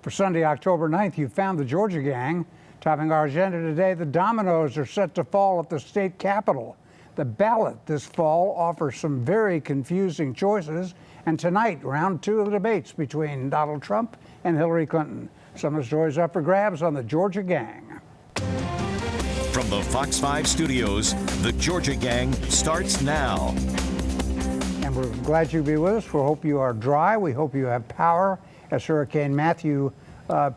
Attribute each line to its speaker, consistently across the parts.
Speaker 1: For Sunday, October 9th, you found the Georgia gang. Topping our agenda today, the dominoes are set to fall at the state capitol. The ballot this fall offers some very confusing choices. And tonight, round two of the debates between Donald Trump and Hillary Clinton. Some of the stories up for grabs on the Georgia gang.
Speaker 2: From the Fox 5 studios, the Georgia gang starts now.
Speaker 1: And we're glad you be with us. We hope you are dry. We hope you have power as Hurricane Matthew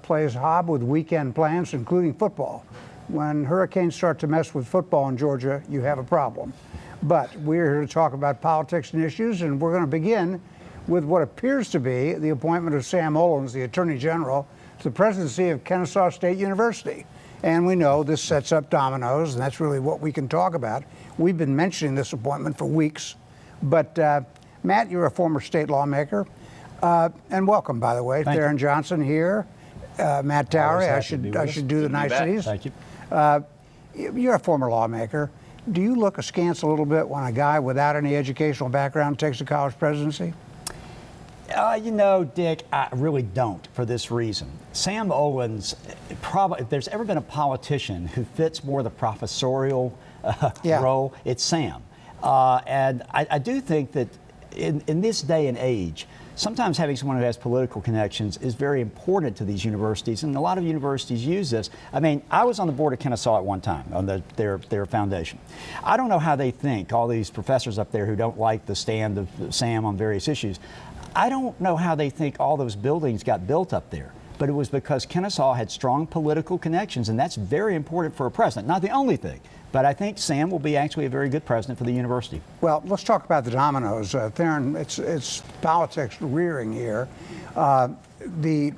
Speaker 1: plays hob with weekend plans, including football. When hurricanes start to mess with football in Georgia, you have a problem. But we're here to talk about politics and issues, and we're going to begin with what appears to be the appointment of Sam Olens, the Attorney General, to the presidency of Kennesaw State University. And we know this sets up dominoes, and that's really what we can talk about. We've been mentioning this appointment for weeks. But Matt, you're a former state lawmaker. And welcome, by the way. Theron Johnson here. Matt Towery, I should do the niceties.
Speaker 3: Thank you.
Speaker 1: You're a former lawmaker. Do you look askance a little bit when a guy without any educational background takes the college presidency?
Speaker 3: You know, Dick, I really don't, for this reason. Sam Olens, probably, if there's ever been a politician who fits more the professorial role, it's Sam. And I do think that in this day and age, sometimes having someone who has political connections is very important to these universities, and a lot of universities use this. I mean, I was on the board of Kennesaw at one time, on their foundation. I don't know how they think, all these professors up there who don't like the stand of Sam on various issues, I don't know how they think all those buildings got built up there. But it was because Kennesaw had strong political connections, and that's very important for a president. Not the only thing, but I think Sam will be actually a very good president for the university.
Speaker 1: Well, let's talk about the dominoes. Theron, it's politics rearing here. The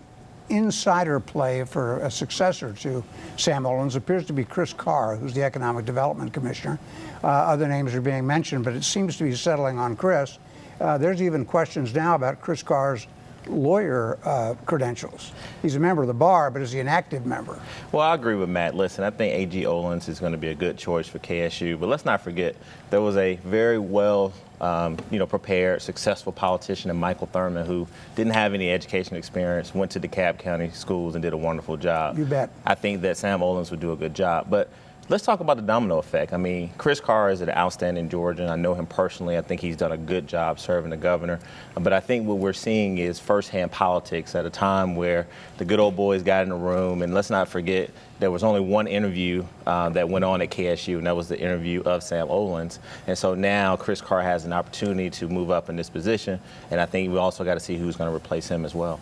Speaker 1: insider play for a successor to Sam Olens appears to be Chris Carr, who's the Economic Development Commissioner. Other names are being mentioned, but it seems to be settling on Chris. There's even questions now about Chris Carr's lawyer credentials. He's a member of the bar, but is he an active member?
Speaker 4: Well, I agree with Matt. Listen, I think A.G. Olens is going to be a good choice for KSU, but let's not forget there was a very well prepared, successful politician in Michael Thurman who didn't have any education experience, went to DeKalb County schools and did a wonderful job.
Speaker 1: You bet.
Speaker 4: I think that Sam Olens would do a good job. But let's talk about the domino effect. I mean, Chris Carr is an outstanding Georgian. I know him personally. I think he's done a good job serving the governor. But I think what we're seeing is firsthand politics at a time where the good old boys got in the room. And let's not forget, there was only one interview that went on at KSU, and that was the interview of Sam Olens. And so now Chris Carr has an opportunity to move up in this position. And I think we also got to see who's going to replace him as well.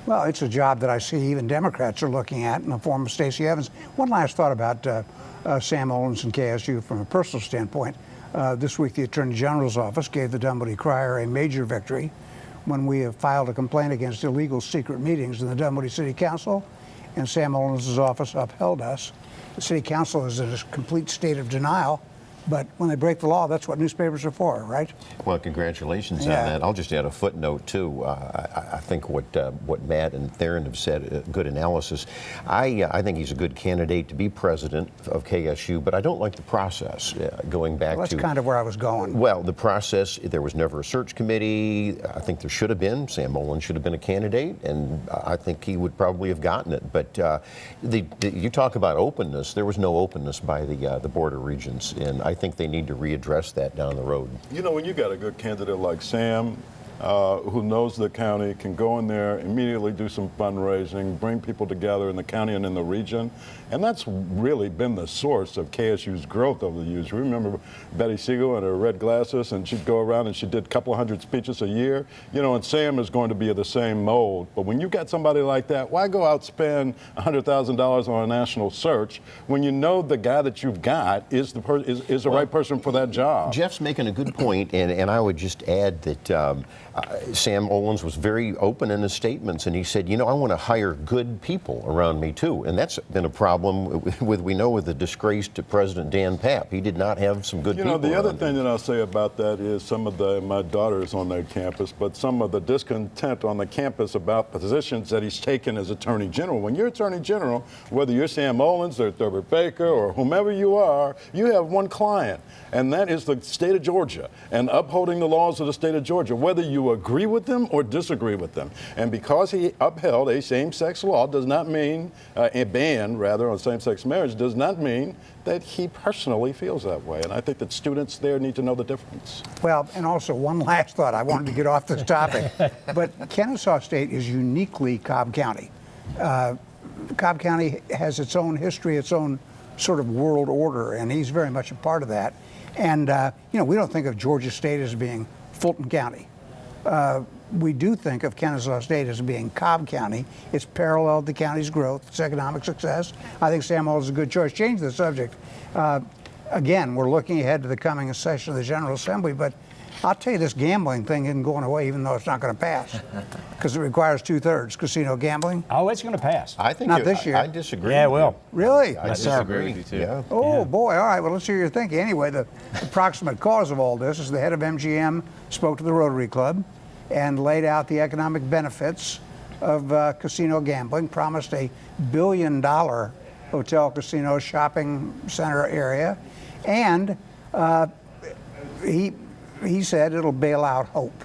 Speaker 1: Well, it's a job that I see even Democrats are looking at in the form of Stacey Evans. One last thought about Sam Olens and KSU from a personal standpoint. This week, the Attorney General's office gave the Dunwoody Crier a major victory when we have filed a complaint against illegal secret meetings in the Dunwoody City Council, and Sam Olens' office upheld us. The City Council is in a complete state of denial, but when they break the law, that's what newspapers are for, right?
Speaker 5: Well, congratulations on that. I'll just add a footnote, too. I think what Matt and Theron have said, good analysis. I think he's a good candidate to be president of KSU, but I don't like the process going back
Speaker 1: to... That's kind of where I was going.
Speaker 5: Well, the process, there was never a search committee. I think there should have been. Sam Olens should have been a candidate, and I think he would probably have gotten it. But you talk about openness. There was no openness by the Board of Regents, and I think they need to readdress that down the road.
Speaker 6: You know, when you got a good candidate like Sam, who knows the county, can go in there, immediately do some fundraising, bring people together in the county and in the region. And that's really been the source of KSU's growth over the years. Remember Betty Siegel and her red glasses, and she'd go around and she did a couple hundred speeches a year. You know, and Sam is going to be of the same mold. But when you got somebody like that, why go out spend $100,000 on a national search when you know the guy that you've got is the right person for that job?
Speaker 5: Jeff's making a good point, and I would just add that Sam Olens was very open in his statements, and he said, you know, I want to hire good people around me too, and that's been a problem with the disgraced President Dan Papp. He did not have some good people.
Speaker 6: You know, the other thing
Speaker 5: him.
Speaker 6: that I'll say about that is some of my daughter's on that campus, but some of the discontent on the campus about positions that he's taken as Attorney General. When you're Attorney General, whether you're Sam Olens or Thurber Baker or whomever you are, you have one client, and that is the state of Georgia and upholding the laws of the state of Georgia. Whether you to agree with them or disagree with them. And because he upheld a same-sex law does not mean, a ban rather on same-sex marriage does not mean that he personally feels that way. And I think that students there need to know the difference.
Speaker 1: Well, and also one last thought. I wanted to get off this topic, but Kennesaw State is uniquely Cobb County. Cobb County has its own history, its own sort of world order, and he's very much a part of that. And, you know, we don't think of Georgia State as being Fulton County. We do think of Kennesaw State as being Cobb County. It's paralleled the county's growth, its economic success. I think Sam Olens is a good choice. Change the subject. Again, we're looking ahead to the coming session of the General Assembly, but I'll tell you, this gambling thing isn't going away, even though it's not going to pass, because it requires 2/3 casino gambling.
Speaker 3: Oh, it's going to pass.
Speaker 5: I think
Speaker 1: Not this year.
Speaker 5: I disagree.
Speaker 3: Yeah, it
Speaker 5: with
Speaker 3: will.
Speaker 5: you.
Speaker 1: Really?
Speaker 5: I
Speaker 3: Yes, sir.
Speaker 5: disagree
Speaker 4: with you, too.
Speaker 5: Yeah.
Speaker 1: Oh, boy. All right. Well, let's hear your thinking. Anyway, the approximate cause of all this is the head of MGM spoke to the Rotary Club and laid out the economic benefits of casino gambling, promised a $1 billion hotel, casino, shopping center area, and he said it'll bail out hope.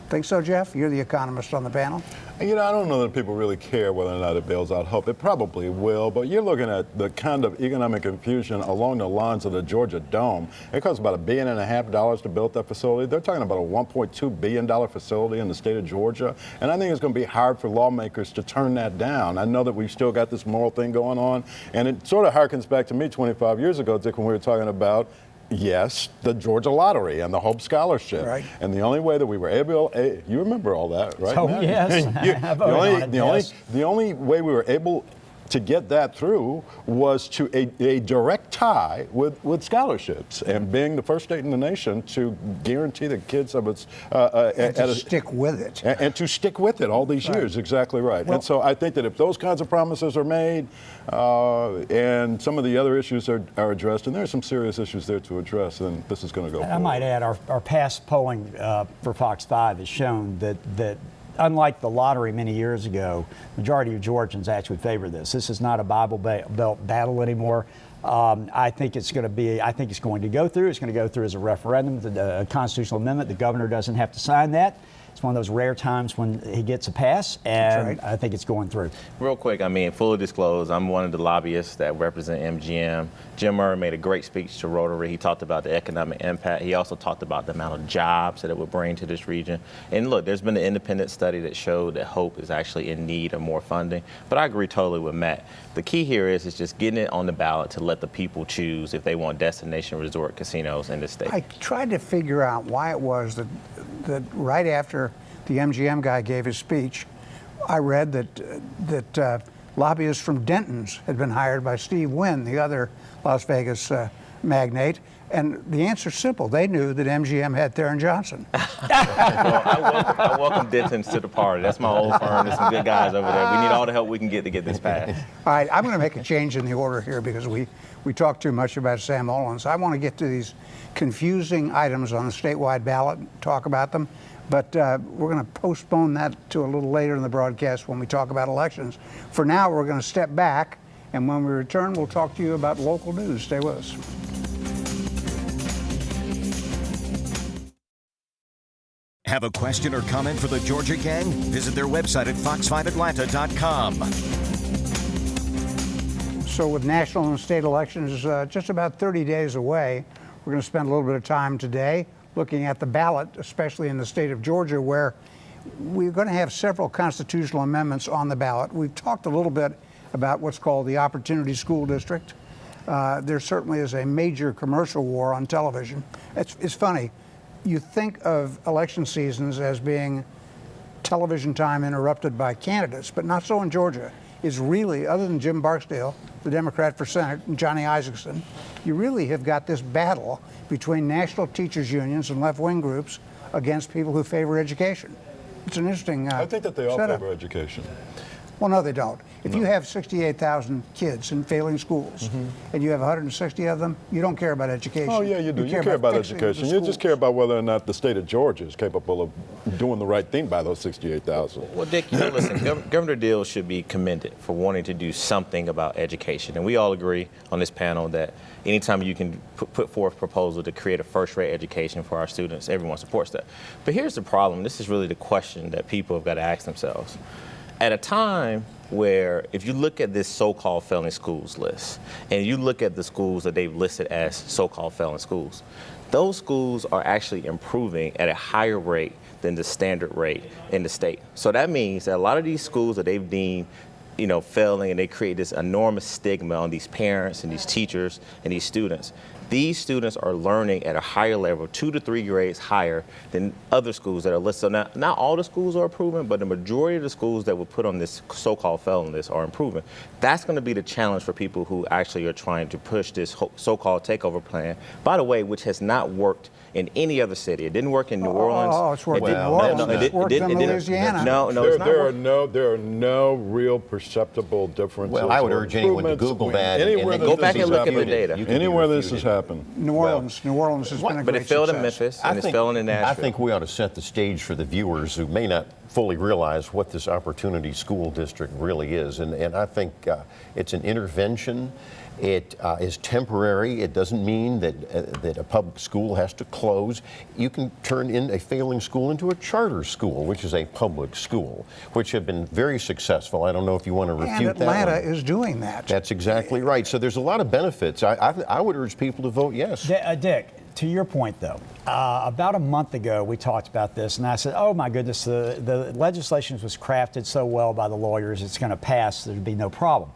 Speaker 1: Think so, Jeff? You're the economist on the panel.
Speaker 6: You know, I don't know that people really care whether or not it bails out hope. It probably will, but you're looking at the kind of economic infusion along the lines of the Georgia Dome. It costs about $1.5 billion to build that facility. They're talking about a $1.2 billion facility in the state of Georgia, and I think it's going to be hard for lawmakers to turn that down. I know that we've still got this moral thing going on, and it sort of harkens back to me 25 years ago, Dick, when we were talking about yes, the Georgia Lottery and the Hope Scholarship.
Speaker 1: Right.
Speaker 6: And the only way that we were able, you remember all that, right?
Speaker 3: Oh,
Speaker 6: Matt?
Speaker 3: yes. I voted on it, yes.
Speaker 6: The only way we were able to get that through was to a direct tie with scholarships and being the first state in the nation to guarantee the kids of its
Speaker 1: And to stick with it.
Speaker 6: and to stick with it all these years. Exactly right.
Speaker 1: Well,
Speaker 6: and so I think that if those kinds of promises are made and some of the other issues are addressed, and there are some serious issues there to address, then this is going to go
Speaker 3: I
Speaker 6: forward.
Speaker 3: might add, our past polling for Fox 5 has shown that unlike the lottery many years ago, majority of Georgians actually favor this. This is not a Bible Belt battle anymore. I think it's going to go through. It's going to go through as a referendum, a constitutional amendment. The governor doesn't have to sign that. It's one of those rare times when he gets a pass, and
Speaker 1: right.
Speaker 3: I think it's going through.
Speaker 4: Real quick, I mean, fully disclosed, I'm one of the lobbyists that represent MGM. Jim Murray made a great speech to Rotary. He talked about the economic impact. He also talked about the amount of jobs that it would bring to this region. And look, there's been an independent study that showed that Hope is actually in need of more funding. But I agree totally with Matt. The key here is just getting it on the ballot to let the people choose if they want destination resort casinos in the state.
Speaker 1: I tried to figure out why it was that right after the MGM guy gave his speech, I read that lobbyists from Denton's had been hired by Steve Wynn, the other Las Vegas magnate. And the answer's simple. They knew that MGM had Theron Johnson.
Speaker 4: Well, I welcome Denton's to the party. That's my old firm. There's some good guys over there. We need all the help we can get to get this passed.
Speaker 1: All right, I'm going to make a change in the order here because we talked too much about Sam Olens. I want to get to these confusing items on the statewide ballot and talk about them. But we're going to postpone that to a little later in the broadcast when we talk about elections. For now, we're going to step back, and when we return, we'll talk to you about local news. Stay with us.
Speaker 2: Have a question or comment for the Georgia Gang? Visit their website at fox5atlanta.com.
Speaker 1: So with national and state elections just about 30 days away, we're going to spend a little bit of time today looking at the ballot, especially in the state of Georgia, where we're going to have several constitutional amendments on the ballot. We've talked a little bit about what's called the Opportunity School District. There certainly is a major commercial war on television. It's funny. You think of election seasons as being television time interrupted by candidates, but not so in Georgia. It's really, other than Jim Barksdale, the Democrat for Senate, and Johnny Isaacson, you really have got this battle between national teachers unions and left-wing groups against people who favor education. It's an interesting
Speaker 6: I think that they all
Speaker 1: setup.
Speaker 6: favor education.
Speaker 1: Well, no, they don't. If you have 68,000 kids in failing schools, and you have 160 of them, you don't care about education.
Speaker 6: Oh, yeah, you do. You care about education. You just care about whether or not the state of Georgia is capable of doing the right thing by those 68,000.
Speaker 4: Well, Dick, listen, Governor Deal should be commended for wanting to do something about education. And we all agree on this panel that anytime you can put forth a proposal to create a first-rate education for our students, everyone supports that. But here's the problem. This is really the question that people have got to ask themselves. At a time where, if you look at this so-called failing schools list, and you look at the schools that they've listed as so-called failing schools, those schools are actually improving at a higher rate than the standard rate in the state. So that means that a lot of these schools that they've deemed failing, and they create this enormous stigma on these parents and these teachers and these students. These students are learning at a higher level, 2 to 3 grades higher than other schools that are listed. So now, not all the schools are improving, but the majority of the schools that were put on this so-called failing list are improving. That's going to be the challenge for people who actually are trying to push this so-called takeover plan, by the way, which has not worked in any other city. It didn't work in New Orleans.
Speaker 1: Oh, it's worked in New Orleans. It worked in Louisiana.
Speaker 6: No, it's not. There are no real perceptible differences.
Speaker 5: Well, I would urge anyone to Google that.
Speaker 6: And
Speaker 4: go back and look at the data.
Speaker 6: Anywhere this has happened.
Speaker 1: New Orleans has been a great
Speaker 4: But it failed in
Speaker 1: success.
Speaker 4: Memphis, and it's failing in Nashville.
Speaker 5: I think we ought to set the stage for the viewers who may not fully realize what this Opportunity School District really is. And I think it's an intervention. It is temporary. It doesn't mean that a public school has to close. You can turn in a failing school into a charter school, which is a public school, which have been very successful. I don't know if you want to refute that.
Speaker 1: And Atlanta is doing that.
Speaker 5: That's exactly right. So there's a lot of benefits. I would urge people to vote yes.
Speaker 3: Dick, to your point, though, about a month ago we talked about this, and I said, oh my goodness, the legislation was crafted so well by the lawyers, it's going to pass, there'd be no problem.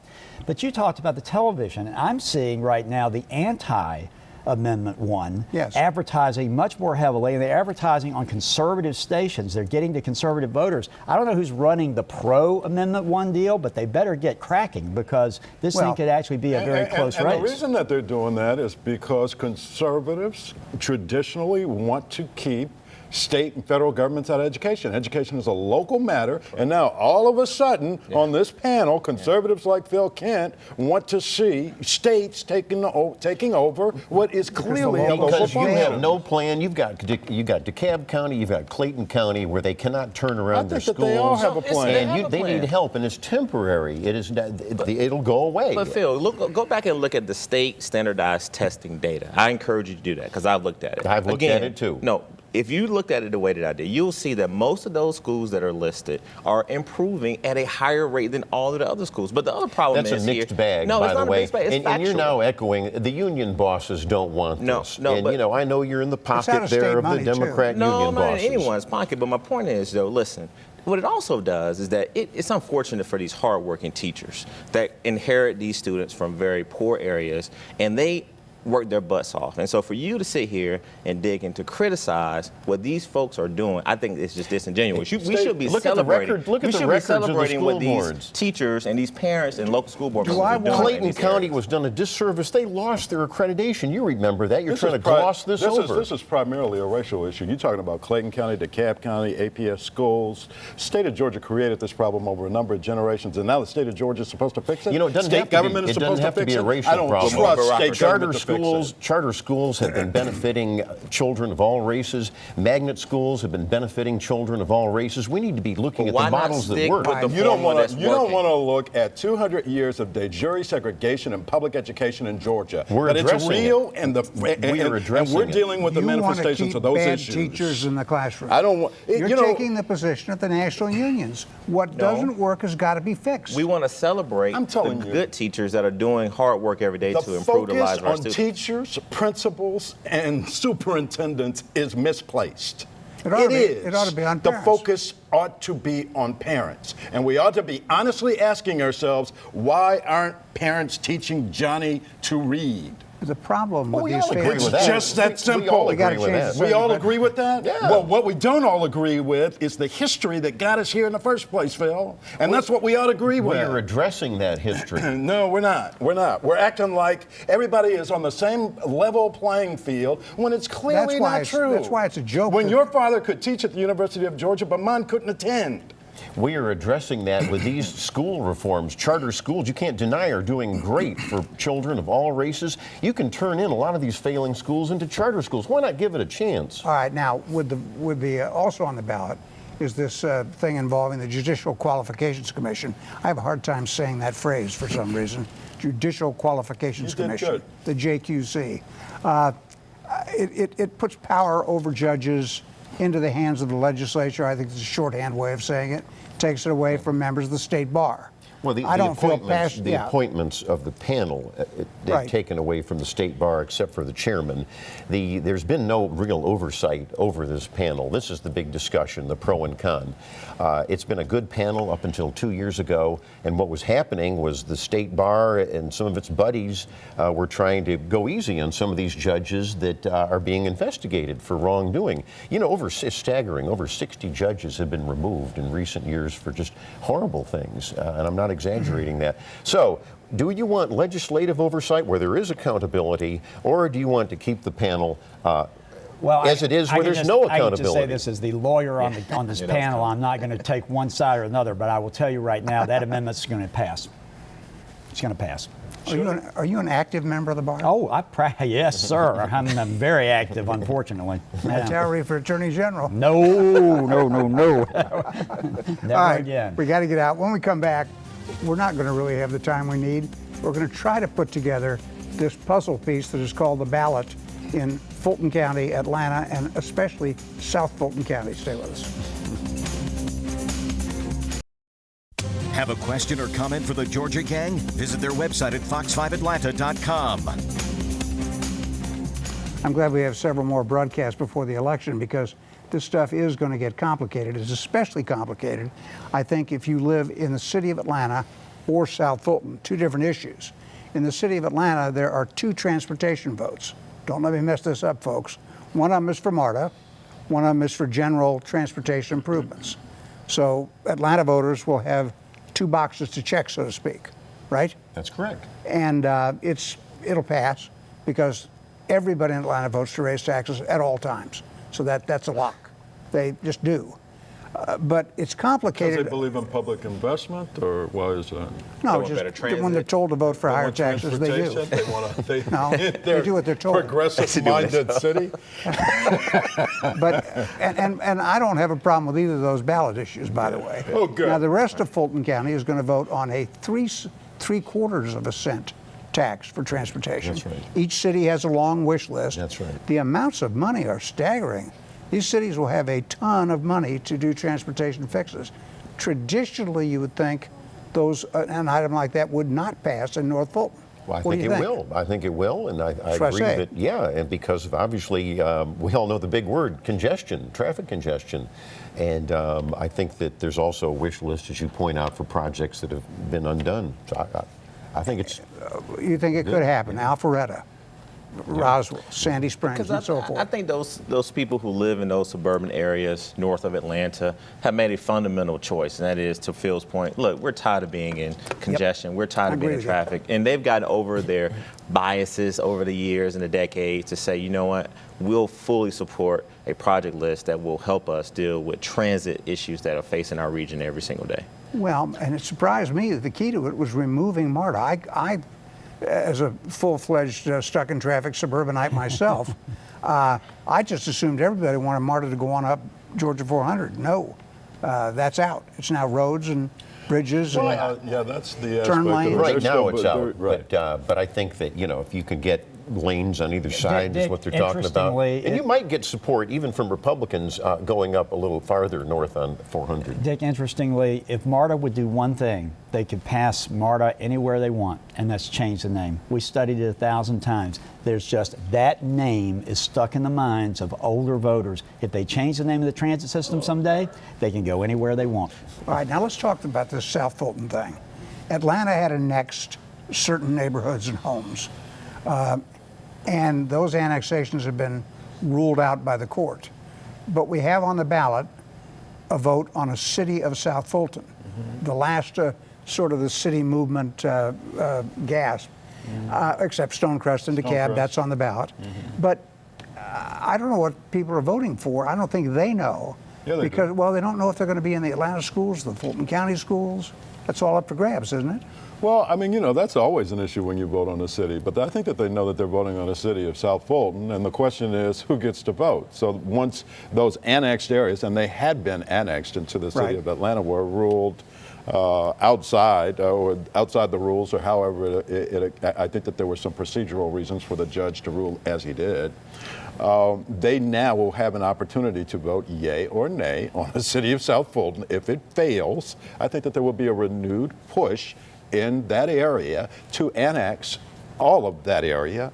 Speaker 3: But you talked about the television, and I'm seeing right now the anti-Amendment one advertising much more heavily, and they're advertising on conservative stations. They're getting to conservative voters. I don't know who's running the pro-Amendment one deal, but they better get cracking, because this thing could actually be a very close race.
Speaker 6: And the reason that they're doing that is because conservatives traditionally want to keep state and federal governments out of education. Education is a local matter, and now all of a sudden on this panel, conservatives like Phil Kent want to see states taking over what is clearly a local
Speaker 5: Because you
Speaker 6: function.
Speaker 5: have no plan. You've got DeKalb County, you've got Clayton County, where they cannot turn around their schools.
Speaker 6: They all have a plan.
Speaker 5: And they need help, and it's temporary. It'll go away.
Speaker 4: But Phil, go back and look at the state standardized testing data. I encourage you to do that, because I've looked at it.
Speaker 5: I've looked at it too.
Speaker 4: No. If you looked at it the way that I did, you'll see that most of those schools that are listed are improving at a higher rate than all of the other schools. But the other problem
Speaker 5: That's
Speaker 4: is
Speaker 5: a mixed bag,
Speaker 4: no,
Speaker 5: by
Speaker 4: it's
Speaker 5: the
Speaker 4: not
Speaker 5: way.
Speaker 4: a mixed bag. It's
Speaker 5: And you're
Speaker 4: factual.
Speaker 5: now echoing the union bosses don't want this. And
Speaker 4: but
Speaker 5: I know you're in the pocket
Speaker 1: out-of-state
Speaker 5: there of the
Speaker 1: money, too.
Speaker 5: Democrat union
Speaker 4: No, I'm not in
Speaker 5: bosses.
Speaker 4: anyone's pocket. But my point is, though, listen. What it also does is that it's unfortunate for these hardworking teachers that inherit these students from very poor areas, and they work their butts off. And so for you to sit here and dig and to criticize what these folks are doing, I think it's just disingenuous. We should be celebrating.
Speaker 5: Look at the records of the school
Speaker 4: what these
Speaker 5: boards.
Speaker 4: teachers and these parents and local school board members are doing.
Speaker 5: Clayton County was done a disservice. They lost their accreditation. You remember that. You're trying to gloss this over.
Speaker 6: This is primarily a racial issue. You're talking about Clayton County, DeKalb County, APS schools. The state of Georgia created this problem over a number of generations, and now the state of Georgia is supposed to fix it.
Speaker 5: It doesn't
Speaker 6: state government is supposed to fix it.
Speaker 5: a racial
Speaker 6: I don't
Speaker 5: problem.
Speaker 6: trust state government to fix it.
Speaker 5: Charter schools have been benefiting children of all races. Magnet schools have been benefiting children of all races. We need to be looking at the models that work.
Speaker 6: You don't want to look at 200 years of de jure segregation in public education in Georgia.
Speaker 5: We're addressing
Speaker 6: it's real,
Speaker 5: it.
Speaker 6: and we're dealing with the manifestations of those issues.
Speaker 1: Teachers in the classroom.
Speaker 6: I don't want.
Speaker 1: You're taking the position of the national unions. What doesn't work has got to be fixed.
Speaker 4: We want to celebrate the good teachers that are doing hard work every day to improve the lives of our students.
Speaker 6: Teachers, principals, and superintendents is misplaced.
Speaker 1: It ought to be on parents.
Speaker 6: The focus ought to be on parents. And we ought to be honestly asking ourselves, why aren't parents teaching Johnny to read?
Speaker 1: The problem with these
Speaker 5: all agree
Speaker 1: families.
Speaker 5: with that.
Speaker 6: It's just that simple.
Speaker 5: We all agree with that.
Speaker 6: We all agree with that?
Speaker 5: Yeah.
Speaker 6: Well, what we don't all agree with is the history that got us here in the first place, Phil. And that's what we ought to agree with.
Speaker 5: We're addressing that history.
Speaker 6: No, we're not. We're not. We're acting like everybody is on the same level playing field when it's clearly not true.
Speaker 1: That's why it's a joke.
Speaker 6: When your father could teach at the University of Georgia, but mine couldn't attend.
Speaker 5: We are addressing that with these school reforms. Charter schools, you can't deny, are doing great for children of all races. You can turn in a lot of these failing schools into charter schools. Why not give it a chance?
Speaker 1: All right, now, also on the ballot is this thing involving the Judicial Qualifications Commission. I have a hard time saying that phrase for some reason. Judicial Qualifications Commission, the JQC. It puts power over judges into the hands of the legislature. I think it's a shorthand way of saying it. Takes it away from members of the state bar.
Speaker 5: Well, the appointments of the panel, they've taken away from the state bar except for the chairman. There's been no real oversight over this panel. This is the big discussion, the pro and con. It's been a good panel up until 2 years ago, and what was happening was the state bar and some of its buddies were trying to go easy on some of these judges that are being investigated for wrongdoing. You know, staggering, over 60 judges have been removed in recent years for just horrible things, and I'm not exaggerating that. So, do you want legislative oversight where there is accountability, or do you want to keep the panel as it is where there's no accountability?
Speaker 3: I can just say this as the lawyer on this panel. I'm not going to take one side or another, but I will tell you right now that amendment's going to pass. It's going to pass.
Speaker 1: Are you an active member of the bar?
Speaker 3: Oh, yes, sir. I'm very active, unfortunately.
Speaker 1: Salary for Attorney General.
Speaker 3: No. Never again.
Speaker 1: We got to get out. When we come back, we're not going to really have the time we need. We're going to try to put together this puzzle piece that is called the ballot in Fulton County, Atlanta, and especially South Fulton County. Stay with us.
Speaker 2: Have a question or comment for the Georgia Gang? Visit their website at fox5atlanta.com.
Speaker 1: I'm glad we have several more broadcasts before the election because this stuff is going to get complicated. It's especially complicated, I think, if you live in the city of Atlanta or South Fulton. Two different issues. In the city of Atlanta, there are two transportation votes. Don't let me mess this up, folks. One of them is for MARTA. One of them is for general transportation improvements. So Atlanta voters will have two boxes to check, so to speak, right?
Speaker 5: That's correct.
Speaker 1: And it'll pass because everybody in Atlanta votes to raise taxes at all times. So that's a lock. They just do. But it's complicated.
Speaker 6: Because they believe in public investment, or why is that?
Speaker 1: No, just when they're told to vote for higher taxes, they do. They do what they're told.
Speaker 6: Progressive-minded city.
Speaker 1: But and I don't have a problem with either of those ballot issues, by the way.
Speaker 6: Oh, good.
Speaker 1: Now the rest of Fulton County is going to vote on a three-quarters of a cent tax for transportation.
Speaker 5: That's right.
Speaker 1: Each city has a long wish list.
Speaker 5: That's right.
Speaker 1: The amounts of money are staggering. These cities will have a ton of money to do transportation fixes. Traditionally, you would think an item like that would not pass in North Fulton.
Speaker 5: Well, I think it will. I think it will, and I agree that, and because of obviously, we all know the big word, congestion, traffic congestion. And I think that there's also a wish list, as you point out, for projects that have been undone. So I think it's...
Speaker 1: You think it could happen? Alpharetta, Roswell, Sandy Springs, and so forth.
Speaker 4: I think those people who live in those suburban areas north of Atlanta have made a fundamental choice, and that is, to Phil's point, look, we're tired of being in congestion. We're tired of being in traffic. And they've gotten over their biases over the years and the decades to say, you know what, we'll fully support a project list that will help us deal with transit issues that are facing our region every single day.
Speaker 1: Well, and it surprised me that the key to it was removing MARTA. I as a full-fledged stuck in traffic suburbanite myself, I just assumed everybody wanted MARTA to go on up Georgia 400. No, that's out. It's now roads and bridges and
Speaker 6: that's the
Speaker 1: turn lanes.
Speaker 5: Right now it's out, right. But I think that, if you could get lanes on either side is what they're talking about. And you might get support even from Republicans going up a little farther north on 400.
Speaker 3: Dick, interestingly, if MARTA would do one thing, they could pass MARTA anywhere they want, and that's change the name. We studied it 1,000 times. There's just that name is stuck in the minds of older voters. If they change the name of the transit system someday, they can go anywhere they want.
Speaker 1: All right, now let's talk about this South Fulton thing. Atlanta had annexed certain neighborhoods and homes. And those annexations have been ruled out by the court. But we have on the ballot a vote on a city of South Fulton. The last sort of the city movement gasp, except Stonecrest and DeKalb, that's on the ballot. But I don't know what people are voting for. I don't think they know
Speaker 6: Yeah, they
Speaker 1: because,
Speaker 6: do.
Speaker 1: well, they don't know if they're going to be in the Atlanta schools, the Fulton County schools. That's all up for grabs, isn't it?
Speaker 6: Well, I mean, that's always an issue when you vote on a city, but I think that they know that they're voting on a city of South Fulton, and the question is who gets to vote. So once those annexed areas, and they had been annexed into the city of Atlanta, were ruled outside the rules, or however I think that there were some procedural reasons for the judge to rule as he did. They now will have an opportunity to vote yay or nay on the city of South Fulton. If it fails, I think that there will be a renewed push in that area to annex all of that area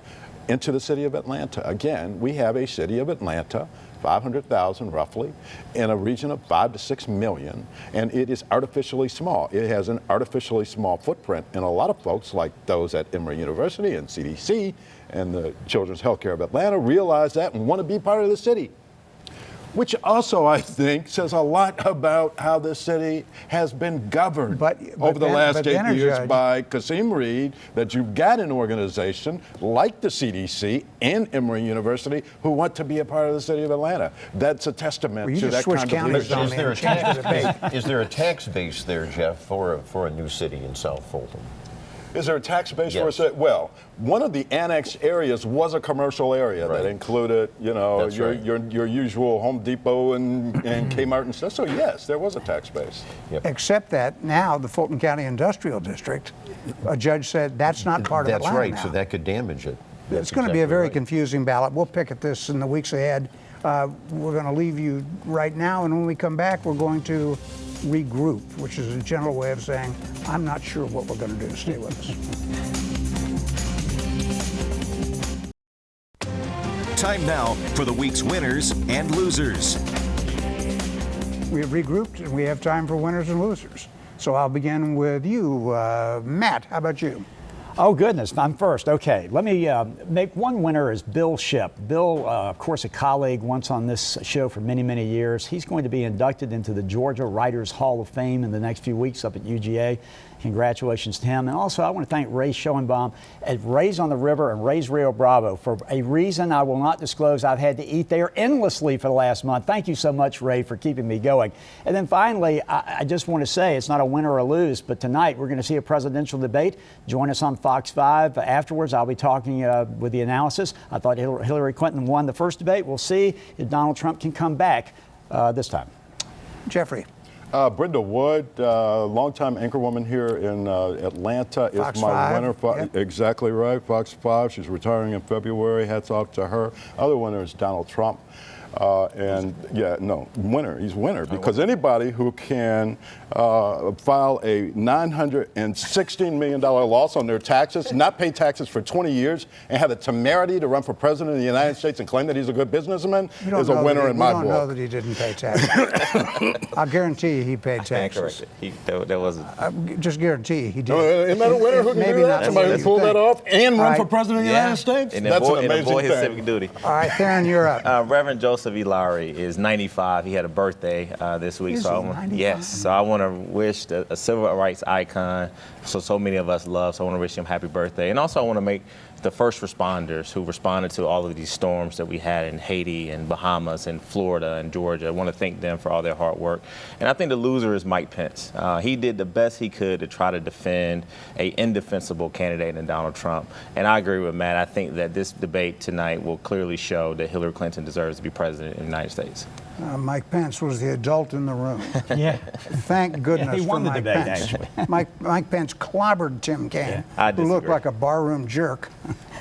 Speaker 6: into the city of Atlanta. Again, we have a city of Atlanta, 500,000 roughly, in a region of 5 to 6 million, and it is artificially small. It has an artificially small footprint, and a lot of folks like those at Emory University and CDC and the Children's Healthcare of Atlanta realize that and want to be part of the city. Which also, I think, says a lot about how this city has been governed over the last 8 years by Kasim Reed, that you've got an organization like the CDC and Emory University who want to be a part of the city of Atlanta. That's a testament to that kind of leadership.
Speaker 5: Is there a tax base there, Jeff, for a new city in South Fulton?
Speaker 6: Is there a tax base for
Speaker 5: Yes.
Speaker 6: a city? Well, one of the annexed areas was a commercial area that included, your usual Home Depot and Kmart and stuff. So yes, there was a tax base.
Speaker 5: Yep.
Speaker 1: Except that now the Fulton County Industrial District, a judge said that's not part of Atlanta.
Speaker 5: That's right,
Speaker 1: now.
Speaker 5: so that could damage it.
Speaker 1: It's going to be a very confusing ballot. We'll pick at this in the weeks ahead. We're going to leave you right now, and when we come back, we're going to regroup, which is a general way of saying, I'm not sure what we're going to do. Stay with us.
Speaker 2: Time now for the week's winners and losers.
Speaker 1: We have regrouped, and we have time for winners and losers. So I'll begin with you, Matt. How about you?
Speaker 3: Oh, goodness, I'm first. Okay, let me make one winner is Bill Shipp. Bill, of course, a colleague once on this show for many, many years. He's going to be inducted into the Georgia Writers Hall of Fame in the next few weeks up at UGA. Congratulations to him. And also, I want to thank Ray Schoenbaum at Ray's on the River and Ray's Rio Bravo for a reason I will not disclose. I've had to eat there endlessly for the last month. Thank you so much, Ray, for keeping me going. And then finally, I just want to say it's not a win or a lose, but tonight we're going to see a presidential debate. Join us on Fox 5 afterwards. I'll be talking with the analysis. I thought Hillary Clinton won the first debate. We'll see if Donald Trump can come back this time.
Speaker 1: Jeffrey.
Speaker 6: Brenda Wood, longtime anchorwoman here in Atlanta,
Speaker 1: Fox
Speaker 6: is my
Speaker 1: 5.
Speaker 6: winner.
Speaker 1: Yep.
Speaker 6: Exactly right, Fox 5. She's retiring in February. Hats off to her. Other winner is Donald Trump. Winner. He's winner because anybody who can file a $916 million loss on their taxes, not pay taxes for 20 years, and have the temerity to run for president of the United States and claim that he's a good businessman is a winner in my book.
Speaker 1: We don't know that he didn't pay taxes. I'll guarantee you he paid taxes.
Speaker 4: That wasn't.
Speaker 1: Just guarantee you he did.
Speaker 6: Isn't that a winner who can
Speaker 1: Maybe
Speaker 6: do
Speaker 1: not
Speaker 6: that? Somebody who pulled that off and run for president of the United States?
Speaker 4: And
Speaker 6: That's an
Speaker 4: and
Speaker 6: amazing
Speaker 4: avoid his
Speaker 6: thing.
Speaker 4: civic duty.
Speaker 1: All right, Theron, you're up.
Speaker 4: Reverend Joseph Ilari is 95. He had a birthday this week.
Speaker 1: Is
Speaker 4: so
Speaker 1: he 95?
Speaker 4: Yes. So I want to wish a civil rights icon, so many of us love. So I want to wish him happy birthday. And also I want to make the first responders who responded to all of these storms that we had in Haiti and Bahamas and Florida and Georgia. I want to thank them for all their hard work. And I think the loser is Mike Pence. He did the best he could to try to defend an indefensible candidate in Donald Trump. And I agree with Matt. I think that this debate tonight will clearly show that Hillary Clinton deserves to be president of the United States.
Speaker 1: Mike Pence was the adult in the room.
Speaker 3: Yeah.
Speaker 1: Thank goodness
Speaker 3: he won
Speaker 1: for
Speaker 3: the
Speaker 1: Mike
Speaker 3: debate,
Speaker 1: Pence.
Speaker 3: actually.
Speaker 1: Mike Pence clobbered Tim Kaine,
Speaker 4: I
Speaker 1: who looked
Speaker 4: disagree.
Speaker 1: like a barroom jerk.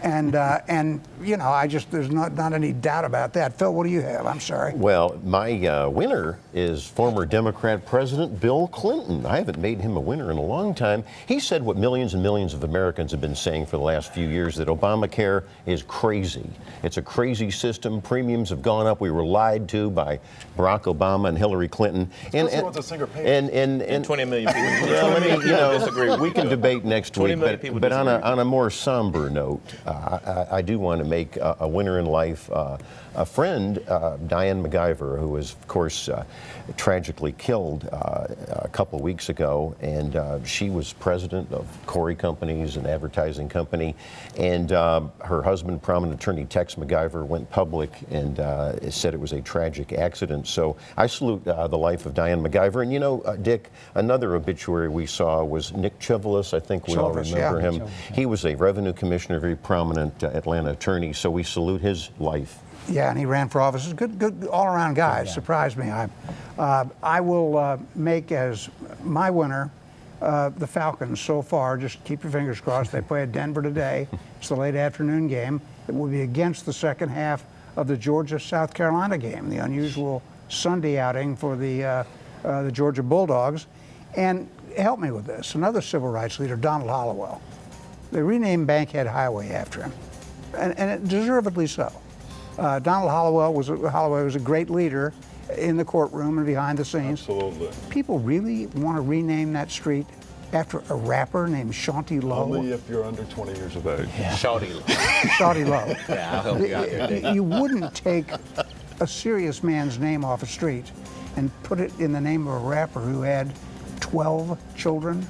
Speaker 1: And there's not any doubt about that. Phil, what do you have? I'm sorry.
Speaker 5: Well, my winner is former Democrat President Bill Clinton. I haven't made him a winner in a long time. He said what millions and millions of Americans have been saying for the last few years, that Obamacare is crazy. It's a crazy system. Premiums have gone up. We were lied to by Barack Obama and Hillary Clinton.
Speaker 6: And
Speaker 4: 20 million people.
Speaker 5: Well,
Speaker 4: disagree with
Speaker 5: we can debate next
Speaker 4: 20
Speaker 5: week,
Speaker 4: million people
Speaker 5: but on
Speaker 4: disagree.
Speaker 5: a more somber note, I do want to make a winner in life. A friend, Diane MacGyver, who was, of course, tragically killed a couple of weeks ago, and she was president of Corey Companies, an advertising company, and her husband, prominent attorney Tex MacGyver, went public and said it was a tragic accident. So I salute the life of Diane MacGyver. And you know, Dick, another obituary we saw was Nick Chivilis. I think we all remember him. He was a revenue commissioner, very prominent Atlanta attorney, so we salute his life.
Speaker 1: Yeah, and he ran for office. Good all-around guy.
Speaker 3: Yeah.
Speaker 1: Surprised me. I will make as my winner the Falcons so far. Just keep your fingers crossed. They play at Denver today. It's the late afternoon game. It will be against the second half of the Georgia-South Carolina game, the unusual Sunday outing for the Georgia Bulldogs. And help me with this. Another civil rights leader, Donald Hollowell. They renamed Bankhead Highway after him, and deservedly so. Donald Holloway was a great leader in the courtroom and behind the scenes.
Speaker 6: Absolutely.
Speaker 1: People really want to rename that street after a rapper named Shanti Lowe.
Speaker 6: Only if you're under 20 years of age.
Speaker 4: Yeah. Shawty.
Speaker 1: Shanti Lowe.
Speaker 4: Yeah, I'll help you out there, Dick.
Speaker 1: You wouldn't take a serious man's name off a street and put it in the name of a rapper who had 12 children.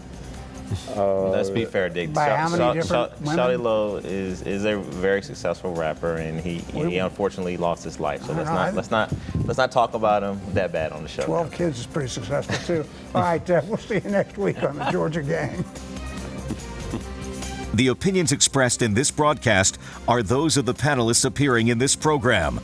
Speaker 4: Let's be fair, Dick.
Speaker 1: By how many different women?
Speaker 4: Shawty Lowe is a very successful rapper, and he unfortunately lost his life. So let's not talk about him that bad on the show.
Speaker 1: 12 kids is pretty successful too. All right, we'll see you next week on the Georgia Gang.
Speaker 2: The opinions expressed in this broadcast are those of the panelists appearing in this program.